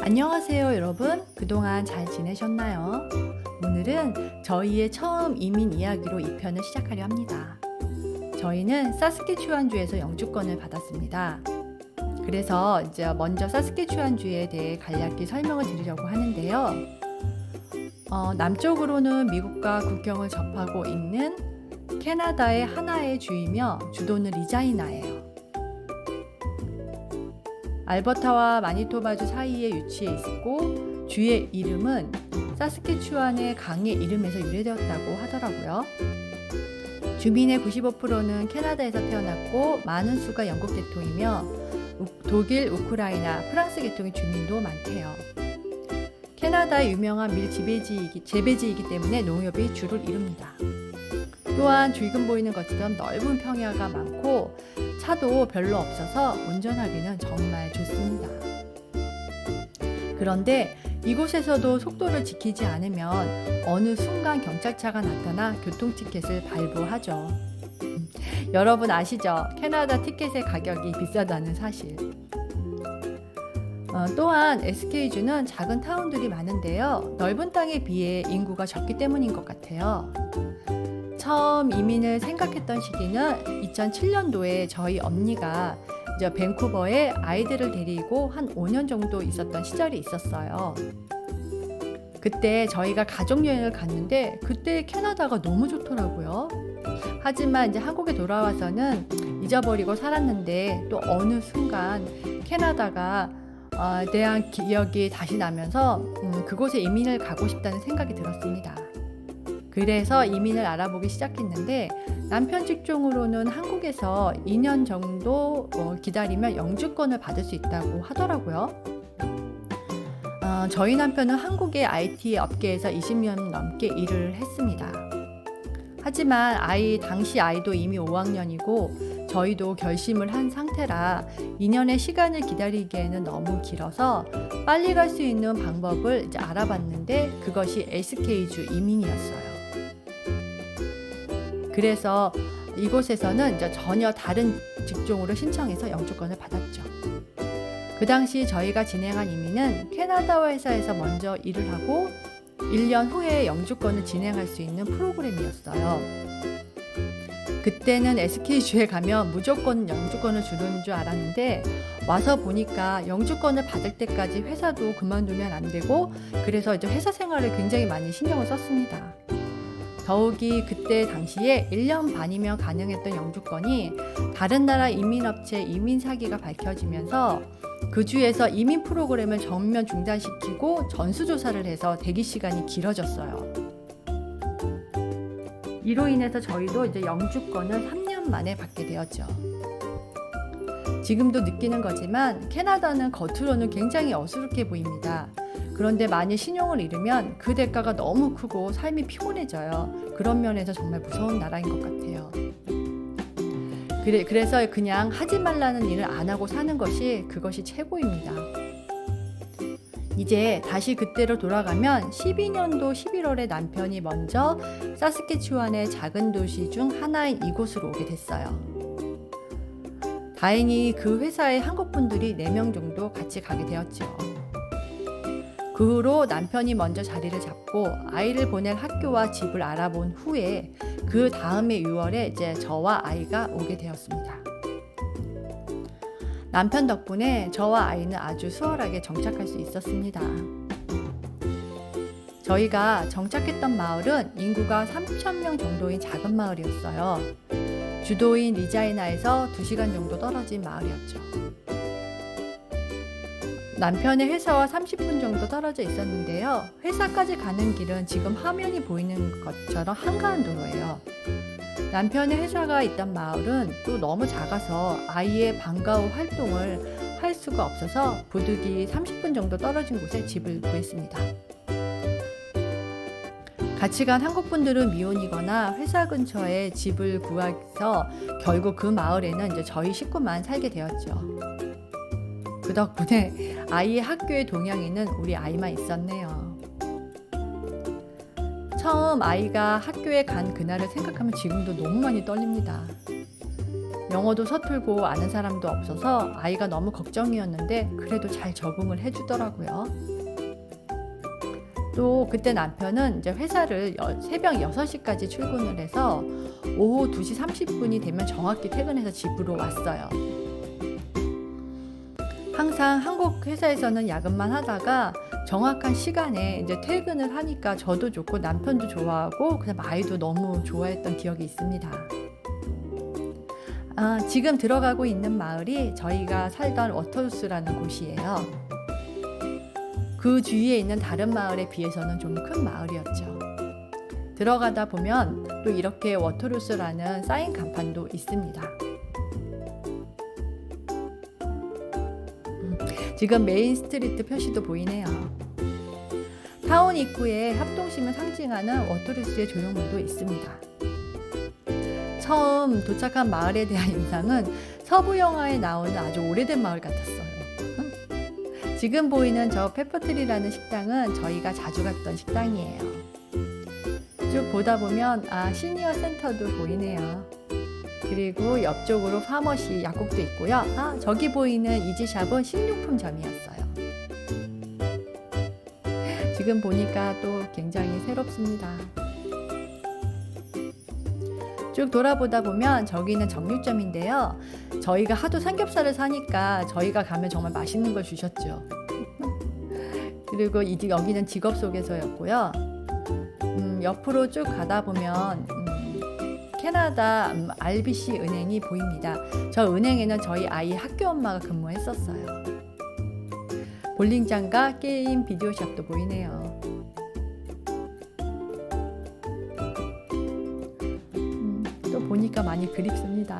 안녕하세요, 여러분. 그동안 잘 지내셨나요? 오늘은 저희의 처음 이민 이야기로 2편을 시작하려 합니다. 저희는 사스케추안주에서 영주권을 받았습니다. 그래서 이제 먼저 사스케추안주에 대해 간략히 설명을 드리려고 하는데요. 남쪽으로는 미국과 국경을 접하고 있는 캐나다의 하나의 주이며 주도는 리자이나예요. 알버타와 마니토바주 사이에 위치해 있고 주의 이름은 사스케추안의 강의 이름에서 유래되었다고 하더라고요. 주민의 95%는 캐나다에서 태어났고 많은 수가 영국 계통이며 독일, 우크라이나, 프랑스 계통의 주민도 많대요. 캐나다의 유명한 밀 재배지이기 때문에 농업이 주를 이룹니다. 또한 지금 보이는 것처럼 넓은 평야가 많고 차도 별로 없어서 운전하기는 정말 좋습니다. 그런데 이곳에서도 속도를 지키지 않으면 어느 순간 경찰차가 나타나 교통티켓을 발부하죠. 여러분 아시죠? 캐나다 티켓의 가격이 비싸다는 사실. 또한 SK주는 작은 타운들이 많은데요. 넓은 땅에 비해 인구가 적기 때문인 것 같아요. 처음 이민을 생각했던 시기는 2007년도에 저희 언니가 이제 밴쿠버에 아이들을 데리고 한 5년 정도 있었던 시절이 있었어요. 그때 저희가 가족여행을 갔는데 그때 캐나다가 너무 좋더라고요. 하지만 이제 한국에 돌아와서는 잊어버리고 살았는데 또 어느 순간 캐나다가 대한 기억이 다시 나면서 그곳에 이민을 가고 싶다는 생각이 들었습니다. 그래서 이민을 알아보기 시작했는데 남편 직종으로는 한국에서 2년 정도 기다리면 영주권을 받을 수 있다고 하더라고요. 저희 남편은 한국의 IT 업계에서 20년 넘게 일을 했습니다. 하지만 당시 아이도 이미 5학년이고 저희도 결심을 한 상태라 2년의 시간을 기다리기에는 너무 길어서 빨리 갈 수 있는 방법을 이제 알아봤는데 그것이 SK주 이민이었어요. 그래서 이곳에서는 이제 전혀 다른 직종으로 신청해서 영주권을 받았죠. 그 당시 저희가 진행한 이민은 캐나다 회사에서 먼저 일을 하고 1년 후에 영주권을 진행할 수 있는 프로그램이었어요. 그때는 SK주에 가면 무조건 영주권을 주는 줄 알았는데 와서 보니까 영주권을 받을 때까지 회사도 그만두면 안 되고 그래서 이제 회사 생활을 굉장히 많이 신경을 썼습니다. 더욱이 그때 당시에 1년 반이면 가능했던 영주권이 다른 나라 이민업체 이민 사기가 밝혀지면서 그 주에서 이민 프로그램을 전면 중단시키고 전수조사를 해서 대기 시간이 길어졌어요. 이로 인해서 저희도 이제 영주권을 3년 만에 받게 되었죠. 지금도 느끼는 거지만 캐나다는 겉으로는 굉장히 어수룩해 보입니다. 그런데 많이 신용을 잃으면 그 대가가 너무 크고 삶이 피곤해져요. 그런 면에서 정말 무서운 나라인 것 같아요. 그래서 그냥 하지 말라는 일을 안 하고 사는 그것이 최고입니다. 이제 다시 그때로 돌아가면 12년도 11월에 남편이 먼저 사스케추안의 작은 도시 중 하나인 이곳으로 오게 됐어요. 다행히 그 회사에 한국분들이 4명 정도 같이 가게 되었죠. 그 후로 남편이 먼저 자리를 잡고 아이를 보낼 학교와 집을 알아본 후에 그 다음에 6월에 이제 저와 아이가 오게 되었습니다. 남편 덕분에 저와 아이는 아주 수월하게 정착할 수 있었습니다. 저희가 정착했던 마을은 인구가 3,000명 정도인 작은 마을이었어요. 주도인 리자이나에서 2시간 정도 떨어진 마을이었죠. 남편의 회사와 30분 정도 떨어져 있었는데요. 회사까지 가는 길은 지금 화면이 보이는 것처럼 한가한 도로예요. 남편의 회사가 있던 마을은 또 너무 작아서 아이의 방과 후 활동을 할 수가 없어서 부득이 30분 정도 떨어진 곳에 집을 구했습니다. 같이 간 한국분들은 미혼이거나 회사 근처에 집을 구해서 결국 그 마을에는 이제 저희 식구만 살게 되었죠. 그 덕분에 아이의 학교에 동양인은 우리 아이만 있었네요. 처음 아이가 학교에 간 그날을 생각하면 지금도 너무 많이 떨립니다. 영어도 서툴고 아는 사람도 없어서 아이가 너무 걱정이었는데 그래도 잘 적응을 해주더라고요. 또 그때 남편은 이제 회사를 새벽 6시까지 출근을 해서 오후 2시 30분이 되면 정확히 퇴근해서 집으로 왔어요. 항상 한국 회사에서는 야근만 하다가 정확한 시간에 이제 퇴근을 하니까 저도 좋고 남편도 좋아하고 그다음 아이도 너무 좋아했던 기억이 있습니다. 지금 들어가고 있는 마을이 저희가 살던 워터루스라는 곳이에요. 그 주위에 있는 다른 마을에 비해서는 좀 큰 마을이었죠. 들어가다 보면 또 이렇게 워터루스라는 사인 간판도 있습니다. 지금 메인 스트리트 표시도 보이네요. 타운 입구에 합동심을 상징하는 워터루스의 조형물도 있습니다. 처음 도착한 마을에 대한 인상은 서부 영화에 나오는 아주 오래된 마을 같았어요. 지금 보이는 저 페퍼트리라는 식당은 저희가 자주 갔던 식당이에요. 쭉 보다 보면 시니어 센터도 보이네요. 그리고 옆쪽으로 파머시 약국도 있고요. 저기 보이는 이지샵은 식료품점이었어요. 지금 보니까 또 굉장히 새롭습니다. 쭉 돌아보다 보면 저기는 정육점인데요. 저희가 하도 삼겹살을 사니까 저희가 가면 정말 맛있는 걸 주셨죠. 그리고 여기는 직업소개서였고요. 옆으로 쭉 가다 보면 캐나다 RBC 은행이 보입니다. 저 은행에는 저희 아이 학교 엄마가 근무했었어요. 볼링장과 게임 비디오샵도 보이네요. 또 보니까 많이 그립습니다.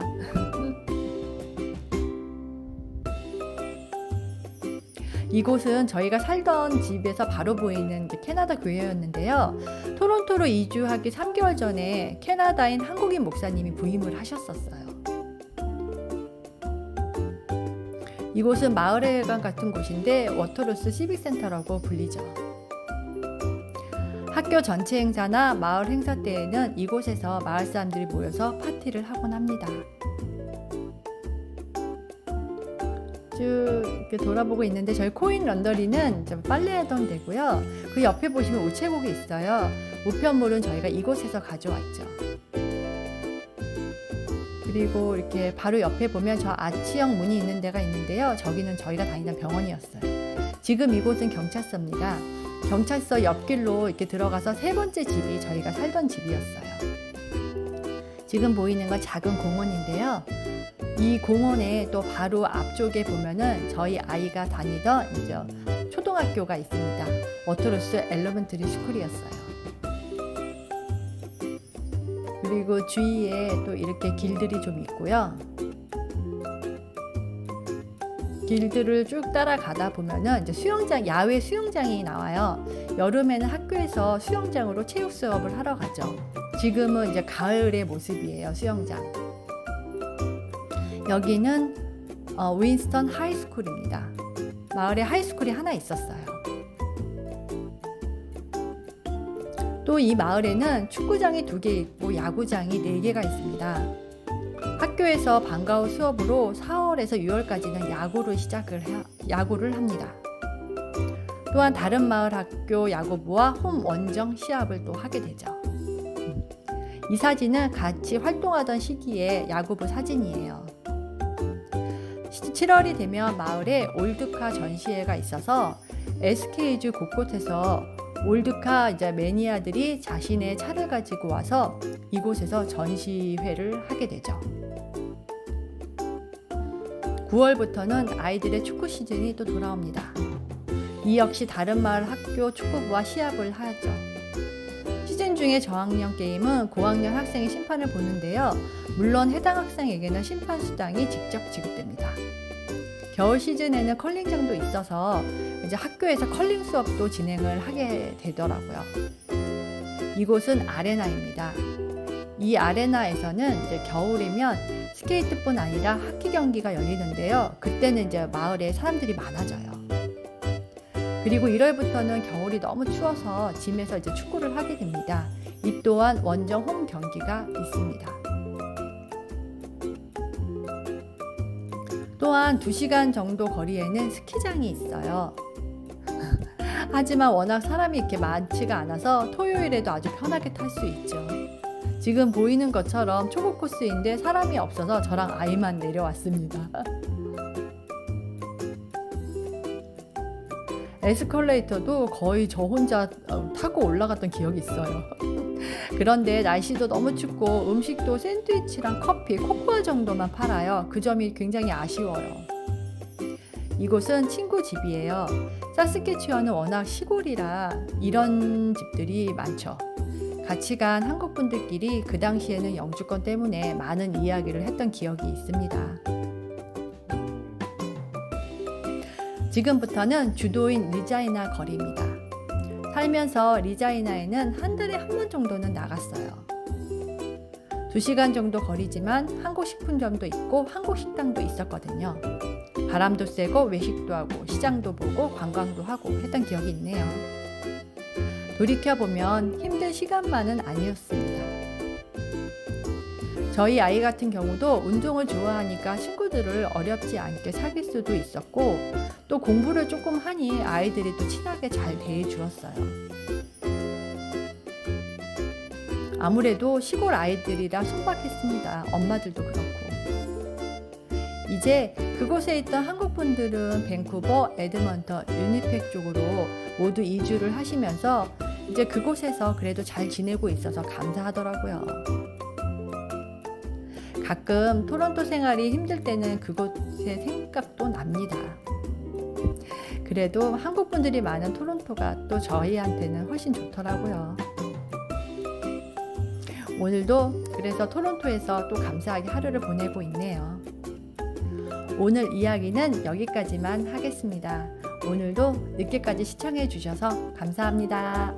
이곳은 저희가 살던 집에서 바로 보이는 캐나다 교회였는데요. 토론토로 이주하기 3개월 전에 캐나다인 한국인 목사님이 부임을 하셨었어요. 이곳은 마을회관 같은 곳인데 워터루스 시빅센터라고 불리죠. 학교 전체 행사나 마을 행사 때에는 이곳에서 마을 사람들이 모여서 파티를 하곤 합니다. 쭉 이렇게 돌아보고 있는데 저희 코인 런더리는 빨래하던 데고요. 그 옆에 보시면 우체국이 있어요. 우편물은 저희가 이곳에서 가져왔죠. 그리고 이렇게 바로 옆에 보면 저 아치형 문이 있는 데가 있는데요. 저기는 저희가 다니던 병원이었어요. 지금 이곳은 경찰서입니다. 경찰서 옆길로 이렇게 들어가서 3번째 집이 저희가 살던 집이었어요. 지금 보이는 건 작은 공원인데요. 이 공원에 또 바로 앞쪽에 보면은 저희 아이가 다니던 이제 초등학교가 있습니다. 워터루스 엘러멘터리 스쿨이었어요. 그리고 주위에 또 이렇게 길들이 좀 있고요. 길들을 쭉 따라가다 보면은 이제 수영장, 야외 수영장이 나와요. 여름에는 학교에서 수영장으로 체육 수업을 하러 가죠. 지금은 이제 가을의 모습이에요, 수영장. 여기는 윈스턴 하이스쿨입니다. 마을에 하이스쿨이 하나 있었어요. 또 이 마을에는 축구장이 2개 있고 야구장이 4개가 있습니다. 학교에서 방과 후 수업으로 4월에서 6월까지는 야구를 합니다. 또한 다른 마을 학교 야구부와 홈 원정 시합을 또 하게 되죠. 이 사진은 같이 활동하던 시기의 야구부 사진이에요. 7월이 되면 마을에 올드카 전시회가 있어서 SK주 곳곳에서 올드카 이제 매니아들이 자신의 차를 가지고 와서 이곳에서 전시회를 하게 되죠. 9월부터는 아이들의 축구 시즌이 또 돌아옵니다. 이 역시 다른 마을 학교 축구부와 시합을 하죠. 시즌 중에 저학년 게임은 고학년 학생이 심판을 보는데요. 물론 해당 학생에게는 심판 수당이 직접 지급됩니다. 겨울 시즌에는 컬링장도 있어서 이제 학교에서 컬링 수업도 진행을 하게 되더라고요. 이곳은 아레나입니다. 이 아레나에서는 이제 겨울이면 스케이트뿐 아니라 하키 경기가 열리는데요. 그때는 이제 마을에 사람들이 많아져요. 그리고 1월부터는 겨울이 너무 추워서 짐에서 이제 축구를 하게 됩니다. 이 또한 원정 홈 경기가 있습니다. 또한 2시간 정도 거리에는 스키장이 있어요. 하지만 워낙 사람이 이렇게 많지가 않아서 토요일에도 아주 편하게 탈 수 있죠. 지금 보이는 것처럼 초보 코스인데 사람이 없어서 저랑 아이만 내려왔습니다. 에스컬레이터도 거의 저 혼자 타고 올라갔던 기억이 있어요. 그런데 날씨도 너무 춥고 음식도 샌드위치랑 커피, 코코아 정도만 팔아요. 그 점이 굉장히 아쉬워요. 이곳은 친구 집이에요. 사스케추어는 워낙 시골이라 이런 집들이 많죠. 같이 간 한국 분들끼리 그 당시에는 영주권 때문에 많은 이야기를 했던 기억이 있습니다. 지금부터는 주도인 리자이나 거리입니다. 살면서 리자이나에는 한 달에 한 번 정도는 나갔어요. 2시간 정도 거리지만 한국 식품점도 있고 한국 식당도 있었거든요. 바람도 쐬고 외식도 하고 시장도 보고 관광도 하고 했던 기억이 있네요. 돌이켜보면 힘든 시간만은 아니었습니다. 저희 아이 같은 경우도 운동을 좋아하니까 친구들을 어렵지 않게 사귈 수도 있었고 또 공부를 조금 하니 아이들이 또 친하게 잘 대해주었어요. 아무래도 시골 아이들이라 소박했습니다. 엄마들도 그렇고. 이제 그곳에 있던 한국 분들은 밴쿠버, 에드먼턴, 위니펙 쪽으로 모두 이주를 하시면서 이제 그곳에서 그래도 잘 지내고 있어서 감사하더라고요. 가끔 토론토 생활이 힘들 때는 그곳의 생각도 납니다. 그래도 한국 분들이 많은 토론토가 또 저희한테는 훨씬 좋더라고요. 오늘도 그래서 토론토에서 또 감사하게 하루를 보내고 있네요. 오늘 이야기는 여기까지만 하겠습니다. 오늘도 늦게까지 시청해 주셔서 감사합니다.